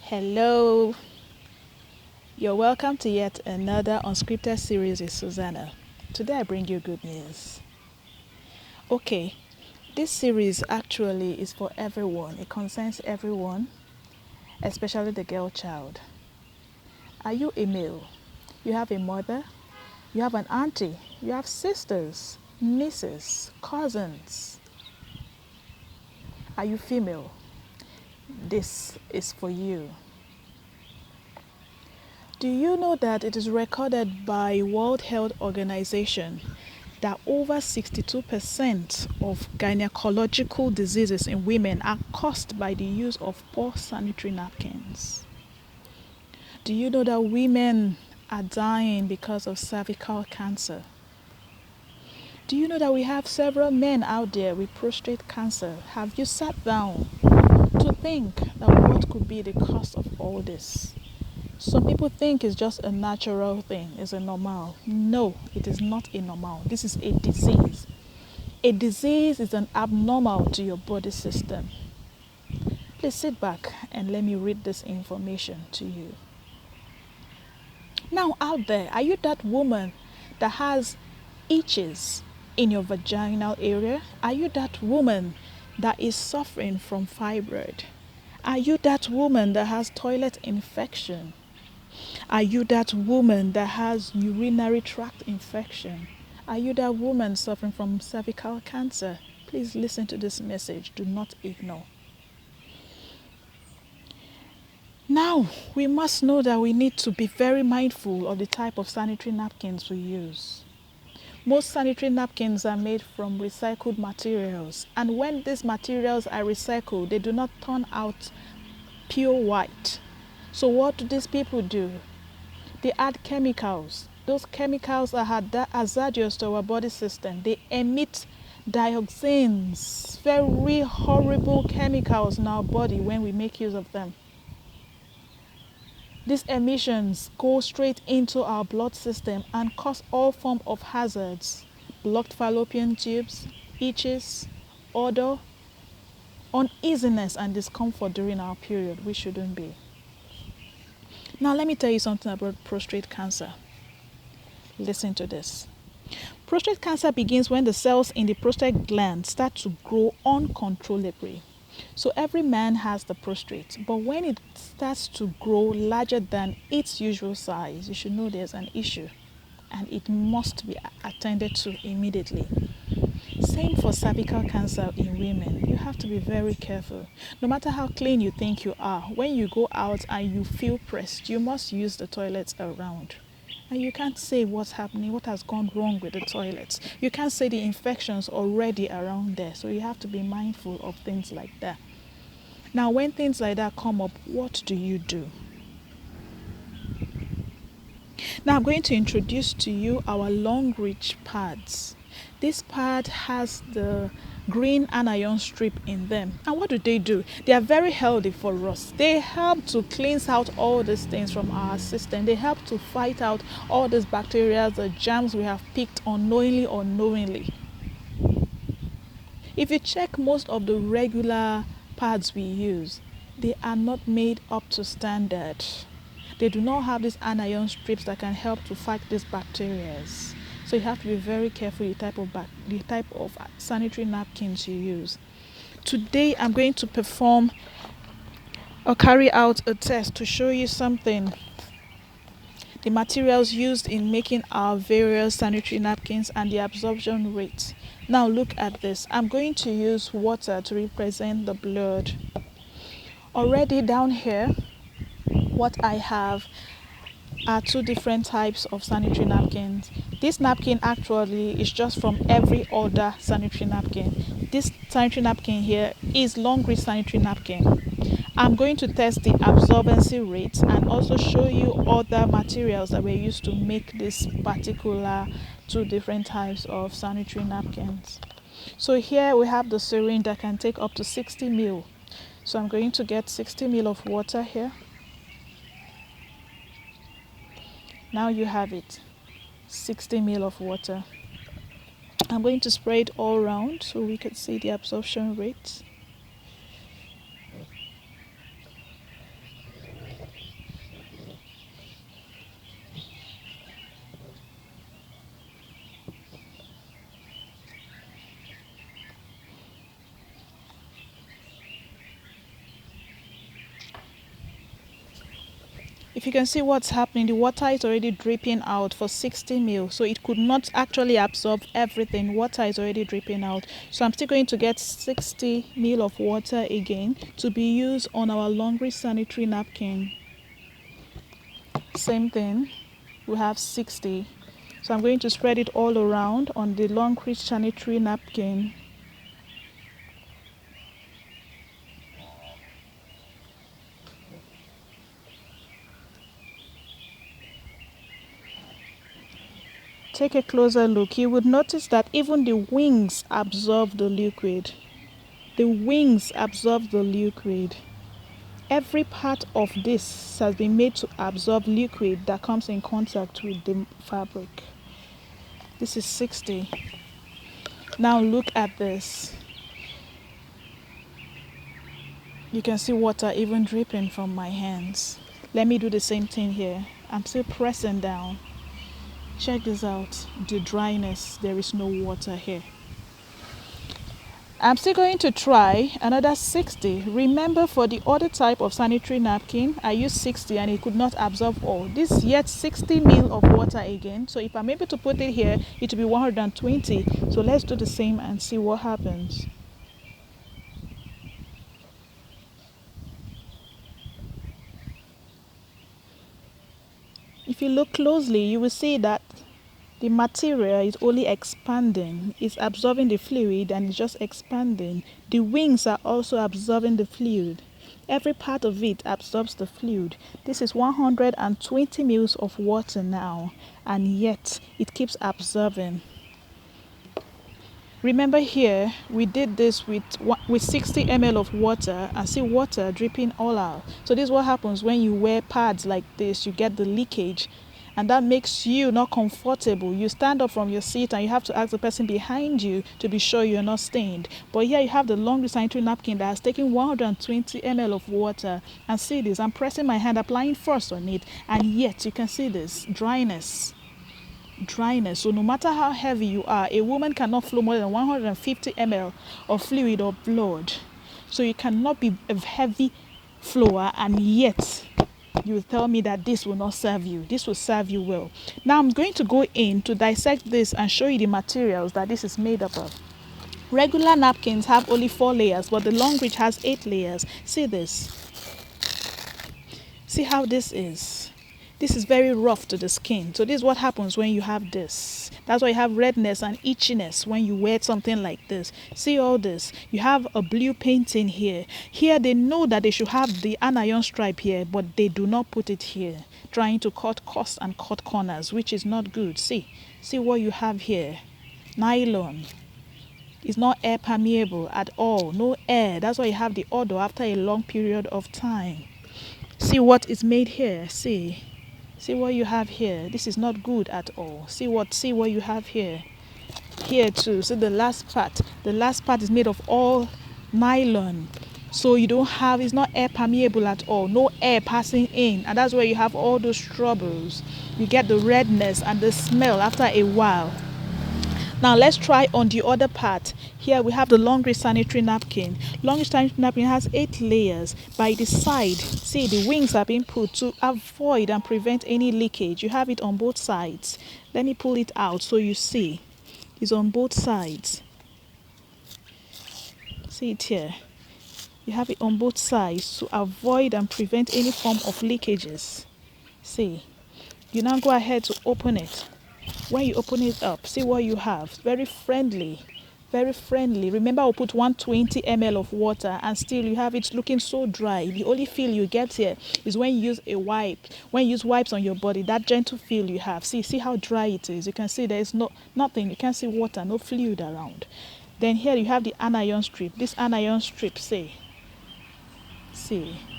Hello, you're welcome to yet another unscripted series with Susanna. Today I bring you good news. Okay, this series actually is for everyone. It concerns everyone, especially the girl child. Are you a male? You have a mother, you have an auntie, you have sisters, nieces, cousins. Are you female? This is for you. Do you know that it is recorded by World Health Organization that over 62% of gynecological diseases in women are caused by the use of poor sanitary napkins? Do you know that women are dying because of cervical cancer? Do you know that we have several men out there with prostate cancer? Have you sat down to think that what could be the cause of all this? Some people think it's just a natural thing, it's a normal. No, it is not a normal. This is a disease. A disease is an abnormal to your body system. Please sit back and let me read this information to you. Now, out there, are you that woman that has itches in your vaginal area? Are you that woman that is suffering from fibroid? Are you that woman that has toilet infection? Are you that woman that has urinary tract infection? Are you that woman suffering from cervical cancer? Please listen to this message. Do not ignore. Now, we must know that we need to be very mindful of the type of sanitary napkins we use. Most sanitary napkins are made from recycled materials, and when these materials are recycled, they do not turn out pure white. So what do these people do? They add chemicals. Those chemicals are hazardous to our body system. They emit dioxins, very horrible chemicals in our body when we make use of them. These emissions go straight into our blood system and cause all forms of hazards: blocked fallopian tubes, itches, odor, uneasiness, and discomfort during our period, which shouldn't be. Now, let me tell you something about prostate cancer. Listen to this. Prostate cancer begins when the cells in the prostate gland start to grow uncontrollably. So every man has the prostate, but when it starts to grow larger than its usual size, you should know there's an issue and it must be attended to immediately. Same for cervical cancer in women. You have to be very careful. No matter how clean you think you are, when you go out and you feel pressed, you must use the toilets around. And you can't say what's happening, what has gone wrong with the toilets. You can't say the infections already around there. So you have to be mindful of things like that. Now, when things like that come up, what do you do? Now, I'm going to introduce to you our long reach pads. This pad has the green anion strip in them. And what do? They are very healthy for us. They help to cleanse out all these things from our system. They help to fight out all these bacteria, the germs we have picked unknowingly or knowingly. If you check most of the regular pads we use, they are not made up to standard. They do not have these anion strips that can help to fight these bacteria. So you have to be very careful the type of sanitary napkins you use. Today I'm going to perform or carry out a test to show you something. The materials used in making our various sanitary napkins and the absorption rate. Now look at this. I'm going to use water to represent the blood. Already down here, what I have are two different types of sanitary napkins. This napkin actually is just from every other sanitary napkin. This sanitary napkin here is long reach sanitary napkin. I'm going to test the absorbency rates and also show you other materials that were used to make this particular two different types of sanitary napkins. So here we have the syringe that can take up to 60 ml. So I'm going to get 60 ml of water here. Now you have it, 60 ml of water. I'm going to spray it all around so we can see the absorption rate. If you can see what's happening, the water is already dripping out for 60 ml. So it could not actually absorb everything. Water is already dripping out. So I'm still going to get 60 ml of water again to be used on our laundry sanitary napkin. Same thing, we have 60. So I'm going to spread it all around on the laundry sanitary napkin. Take a closer look. You would notice that even the wings absorb the liquid. The wings absorb the liquid. Every part of this has been made to absorb liquid that comes in contact with the fabric. This is 60. Now look at this. You can see water even dripping from my hands. Let me do the same thing here. I'm still pressing down. Check this out. The dryness. There is no water here. I'm still going to try another 60. Remember, for the other type of sanitary napkin, I used 60 and it could not absorb all. This yet 60 ml of water again. So if I'm able to put it here, it will be 120. So let's do the same and see what happens. If you look closely, you will see that the material is only expanding. It's absorbing the fluid and it's just expanding. The wings are also absorbing the fluid. Every part of it absorbs the fluid. This is 120 ml of water now, and yet it keeps absorbing. Remember here, we did this with 60 ml of water and see water dripping all out. So this is what happens when you wear pads like this. You get the leakage, and that makes you not comfortable. You stand up from your seat and you have to ask the person behind you to be sure you're not stained. But here you have the long sanitary napkin that has taken 120 ml of water, and see this. I'm pressing my hand, applying force on it, and yet you can see this dryness. So no matter how heavy you are, a woman cannot flow more than 150 ml of fluid or blood. So you cannot be a heavy flower, and yet you tell me that this will not serve you. This will serve you well. Now I'm going to go in to dissect this and show you the materials that this is made up of. Regular napkins have only 4 layers, but the long reach has 8 layers. See this. See how this is. This is very rough to the skin. So this is what happens when you have this. That's why you have redness and itchiness when you wear something like this. See all this. You have a blue painting here. Here they know that they should have the anion stripe here, but they do not put it here. Trying to cut costs and cut corners, which is not good. See what you have here. Nylon. It's not air permeable at all. No air. That's why you have the odor after a long period of time. See what is made here. See what you have here. This is not good at all. See what you have here. Here too. See the last part. The last part is made of all nylon. So you don't have, it's not air permeable at all. No air passing in. And that's where you have all those troubles. You get the redness and the smell after a while. Now let's try on the other part. Here we have the laundry sanitary napkin. Laundry sanitary napkin has 8 layers. By the side, see the wings are being put to avoid and prevent any leakage. You have it on both sides. Let me pull it out so you see. It's on both sides. See it here. You have it on both sides to avoid and prevent any form of leakages. See. You now go ahead to open it. When you open it up, see what you have. Very friendly. Very friendly. Remember, I'll put 120 ml of water and still you have it looking so dry. The only feel you get here is when you use a wipe. When you use wipes on your body, that gentle feel you have. See how dry it is. You can see there is nothing. You can't see water, no fluid around. Then here you have the anion strip. This anion strip, see,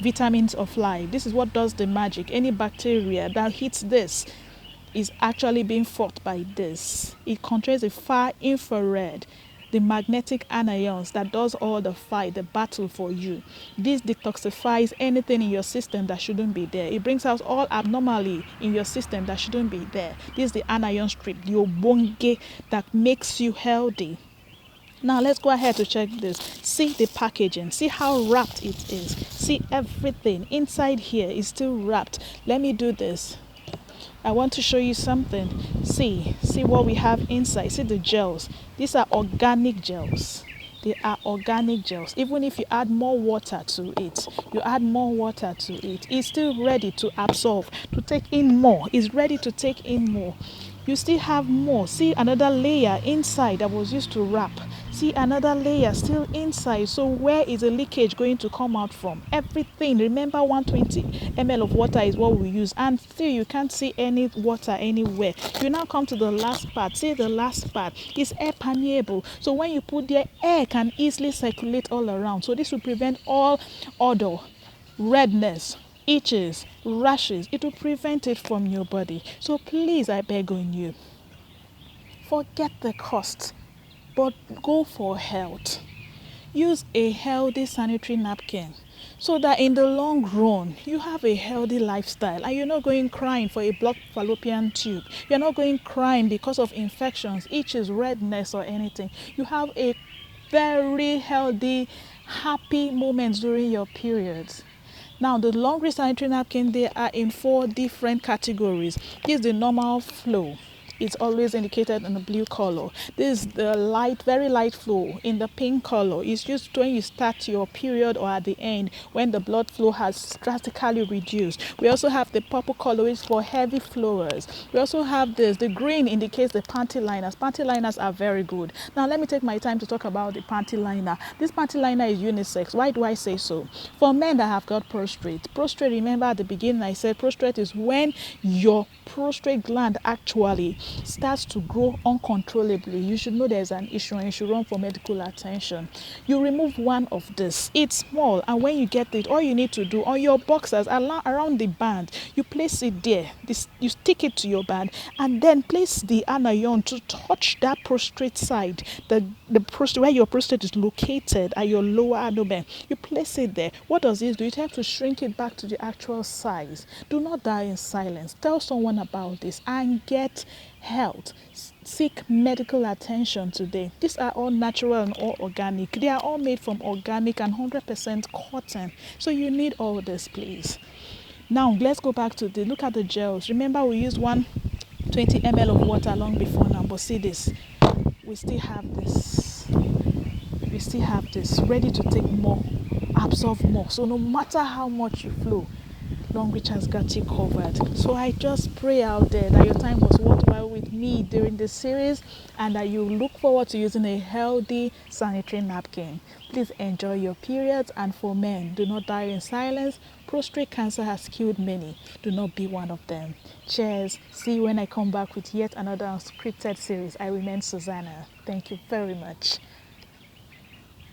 vitamins of life. This is what does the magic. Any bacteria that hits this is actually being fought by this. It contains a far infrared, the magnetic anions that does all the fight, the battle for you. This detoxifies anything in your system that shouldn't be there. It brings out all abnormality in your system that shouldn't be there. This is the anion strip, the obonge that makes you healthy. Now let's go ahead to check this. See the packaging. See how wrapped it is. See everything inside here is still wrapped. Let me do this. I want to show you something. See what we have inside. See the gels. These are organic gels. They are organic gels. Even if you add more water to it, it's still ready to absorb, to take in more. It's ready to take in more. You still have more. See another layer inside that was used to wrap. See another layer still inside. So where is the leakage going to come out from? Everything. Remember, 120 ml of water is what we use, and still you can't see any water anywhere. You now come to the last part. See the last part is air permeable. So when you put there, air can easily circulate all around. So this will prevent all odor, redness, itches, rashes. It will prevent it from your body. So please, I beg on you, forget the cost, but go for health. Use a healthy sanitary napkin so that in the long run you have a healthy lifestyle and you're not going crying for a blocked fallopian tube. You're not going crying because of infections, itches, redness, or anything. You have a very healthy, happy moments during your periods. Now, the laundry sanitary napkin, they are in 4 different categories. This is the normal flow. It's always indicated in the blue color. This is the light, very light flow in the pink color. It's just when you start your period or at the end when the blood flow has drastically reduced. We also have the purple color, which is for heavy flowers. We also have this. The green indicates the panty liners. Panty liners are very good. Now, let me take my time to talk about the panty liner. This panty liner is unisex. Why do I say so? For men that have got prostrate. Prostrate, remember at the beginning I said prostrate is when your prostate gland actually starts to grow uncontrollably. You should know there's an issue and you should run for medical attention. You remove one of this. It's small, and when you get it, all you need to do on your boxers around the band, you place it there. You stick it to your band and then place the anion to touch that prostate side, the prostate where your prostate is located at your lower abdomen. You place it there. What does this do? It helps to shrink it back to the actual size. Do not die in silence. Tell someone about this and get health. Seek medical attention today. These are all natural and all organic. They are all made from organic and 100% cotton. So you need all this, please. Now let's go back to look at the gels. Remember, we used 120 ml of water long before now, but see this. We still have this. Ready to take more, absorb more. So no matter how much you flow, Longreach has got you covered. So I just pray out there that your time was worthwhile with me during this series and that you look forward to using a healthy sanitary napkin. Please enjoy your periods, and for men, do not die in silence. Prostate cancer has killed many. Do not be one of them. Cheers. See you when I come back with yet another unscripted series. I remain Susanna. Thank you very much.